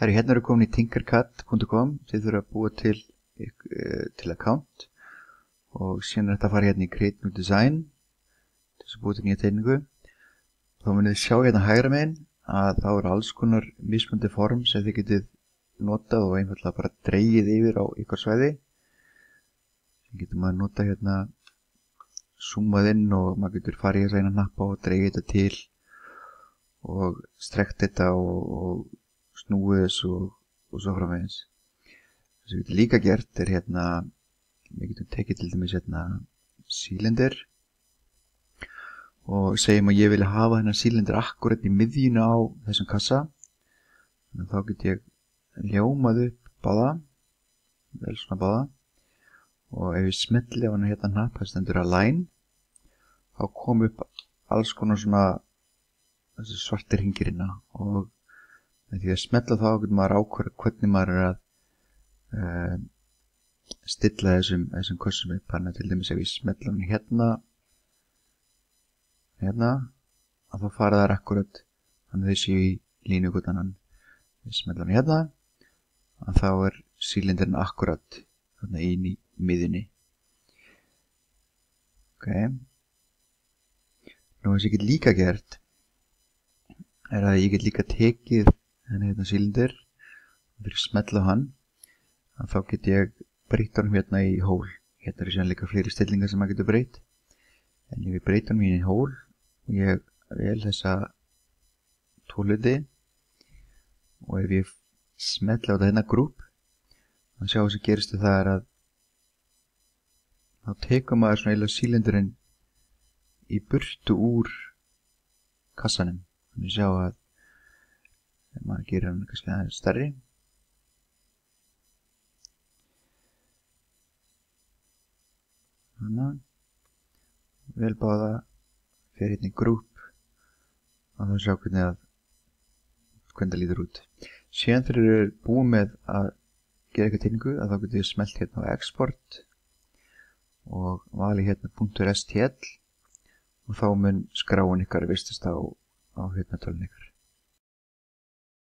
Hérna eru komin í tinkercad.com. Þið þurfa að búa til account og síðan þetta að fara hérna í Create New Design til þess að búa til nýja teikningu. Þá munið þið sjá hérna hægra megin að þá eru alls konar mismunandi form sem þið getið notað og einfaldlega bara dregið yfir á ykkar svæði. Sem getur maður nota hérna zoomað inn og maður getur farið í þess að eina hnappa og dregið þetta til og strekt þetta og snúið þessu og svo framvegis. Það sem við getum líka gert hérna, við getum tekið til dæmis hérna sílindir og segjum að ég vilja hafa þennan sílindir akkurat í miðjuna á þessum kassa. Þannig að þá get ég ljómað upp báða, vel svona báða, og ef ég smelli á hann hérna hnapp, það stendur align, þá kom upp alls konar svona þessi svartir hringir hérna og því að smetla þá getur maður ákvarða hvernig maður er að stilla þessum kössum upp. Þannig að til dæmis ef ég smetla hann hérna að þá fara þær akkurat þannig að þau séu í línu hvort annan. Ef ég smetla hann hérna að þá er sílindirinn akkurat þarna inn í miðjunni. Nú þess ég get líka gert er að ég get líka tekið hérna sílindir og fyrir að smetla á hann að þá get ég breytt honum hérna í hól. Hérna eru síðan líka fleiri stillingar sem maður getur breytt, en ég vil breyta honum í hól og ég vel þessa tóliti og ef ég smetla á þetta hérna grúp þá sjá þess að gerist það er að þá tekur maður svona eiginlega sílindurinn í burtu úr kassanum. Þannig sjá að ef maður gerir hann kannski aðeins stærri þannig vel báða fyrir hérna í grúp og þá sjá hvernig það lítur út. Síðan þegar þið eru búin með að gera eitthvað teikningu að þá getur þið smelt hérna á export og valið hérna .stl og þá mun skráin ykkar vistast á hérna tölun ykkar.